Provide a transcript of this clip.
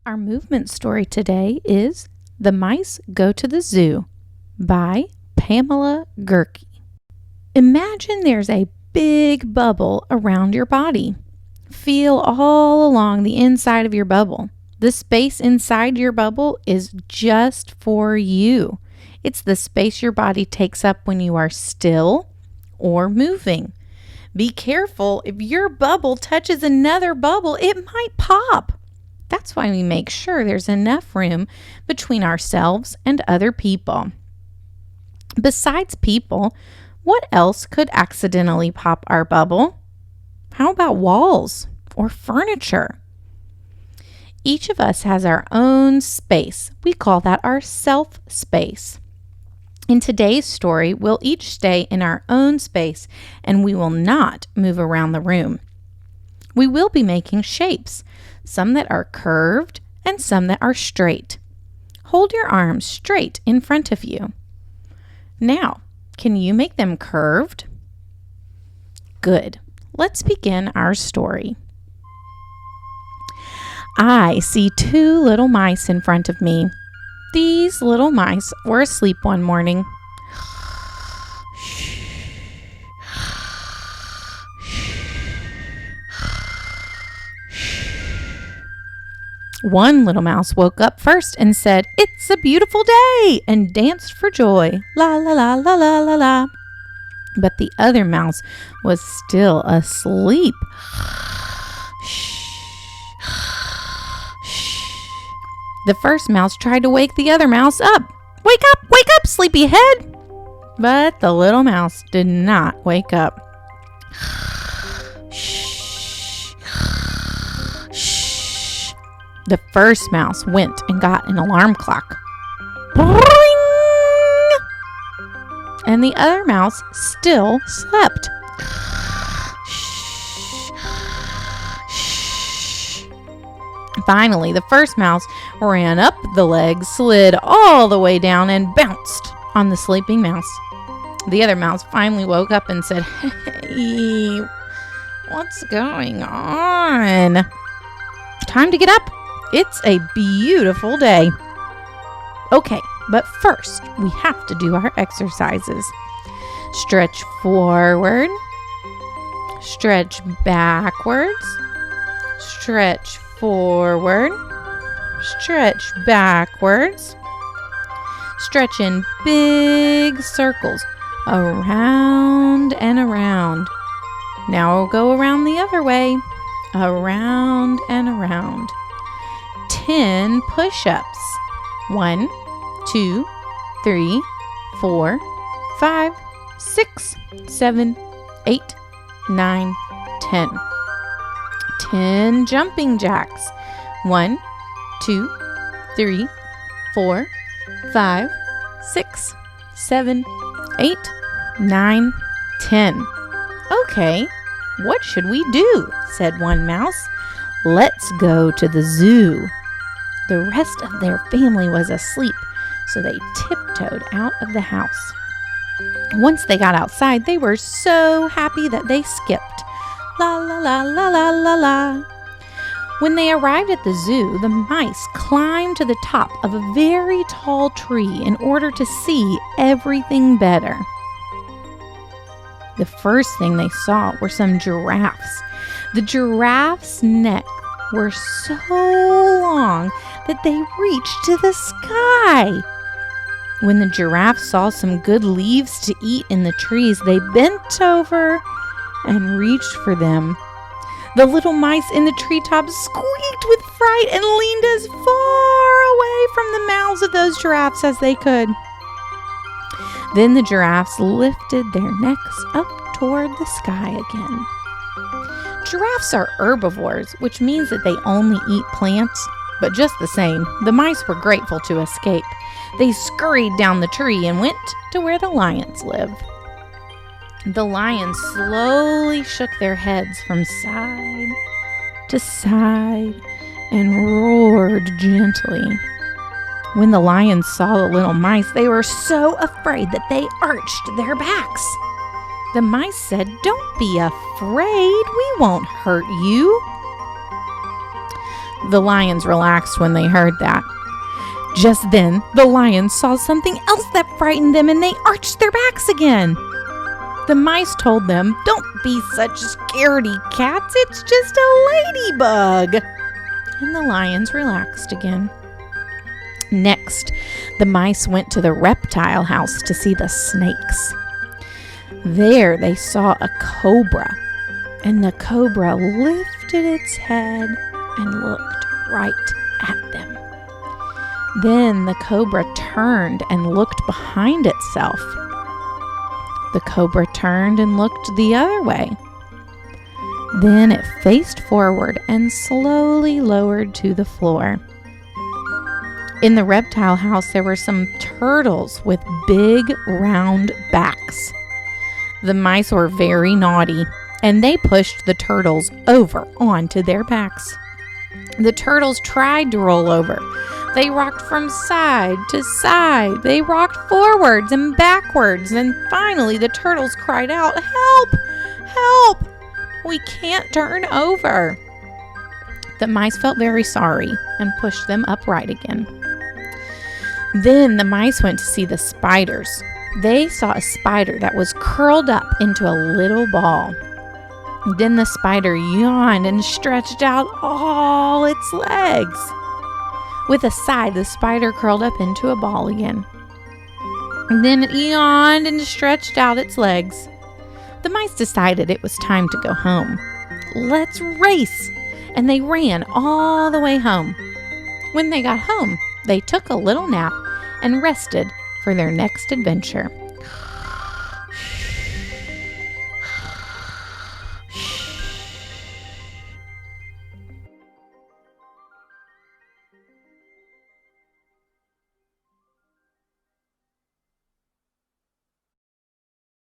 Our movement story today is The Mice Go to the Zoo by Pamela Gerke. Imagine there's a big bubble around your body. Feel all along the inside of your bubble. The space inside your bubble is just for you. It's the space your body takes up when you are still or moving. Be careful, if your bubble touches another bubble, it might pop. That's why we make sure there's enough room between ourselves and other people. Besides people, what else could accidentally pop our bubble? How about walls or furniture? Each of us has our own space. We call that our self space. In today's story, we'll each stay in our own space and we will not move around the room. We will be making shapes, some that are curved and some that are straight. Hold your arms straight in front of you. Now, can you make them curved? Good. Let's begin our story. I see two little mice in front of me. These little mice were asleep one morning. One little mouse woke up first and said, "It's a beautiful day," and danced for joy. La la la la la la la. But the other mouse was still asleep. The first mouse tried to wake the other mouse up. Wake up, sleepyhead!" But the little mouse did not wake up. The first mouse went and got an alarm clock. Bring! And the other mouse still slept. Finally, the first mouse ran up the leg, slid all the way down, and bounced on the sleeping mouse. The other mouse finally woke up and said, "Hey, what's going on? Time to get up. It's a beautiful day." Okay, but first we have to do our exercises. Stretch forward, stretch backwards, stretch forward, stretch backwards, stretch in big circles around and around. Now we'll go around the other way, around and around. 10 push-ups. 1, 2, 3, 4, 5, 6, 7, 8, 9, 10. 10 jumping jacks. 1, 2, 3, 4, 5, 6, 7, 8, 9, 10. Okay, what should we do? Said one mouse. Let's go to the zoo. The rest of their family was asleep, so they tiptoed out of the house. Once they got outside, they were so happy that they skipped. La la la la la la la. When they arrived at the zoo, the mice climbed to the top of a very tall tree in order to see everything better. The first thing they saw were some giraffes. The giraffes' necks were so long that they reached to the sky. When the giraffes saw some good leaves to eat in the trees, they bent over and reached for them. The little mice in the treetops squeaked with fright and leaned as far away from the mouths of those giraffes as they could. Then the giraffes lifted their necks up toward the sky again. Giraffes are herbivores, which means that they only eat plants. But just the same, the mice were grateful to escape. They scurried down the tree and went to where the lions live. The lions slowly shook their heads from side to side and roared gently. When the lions saw the little mice, they were so afraid that they arched their backs. The mice said, "Don't be afraid, we won't hurt you." The lions relaxed when they heard that. Just then, the lions saw something else that frightened them, and they arched their backs again. The mice told them, "Don't be such scaredy cats, it's just a ladybug." And the lions relaxed again. Next, the mice went to the reptile house to see the snakes. There they saw a cobra, and the cobra lifted its head and looked right at them. Then the cobra turned and looked behind itself. The cobra turned and looked the other way. Then it faced forward and slowly lowered to the floor. In the reptile house, there were some turtles with big round backs. The mice were very naughty, and they pushed the turtles over onto their backs. The turtles tried to roll over. They rocked from side to side. They rocked forwards and backwards. And finally, the turtles cried out, "Help! Help! We can't turn over." The mice felt very sorry and pushed them upright again. Then the mice went to see the spiders. They saw a spider that was curled up into a little ball. Then the spider yawned and stretched out all its legs. With a sigh, the spider curled up into a ball again. And then it yawned and stretched out its legs. The mice decided it was time to go home. "Let's race!" And they ran all the way home. When they got home, they took a little nap and rested for their next adventure.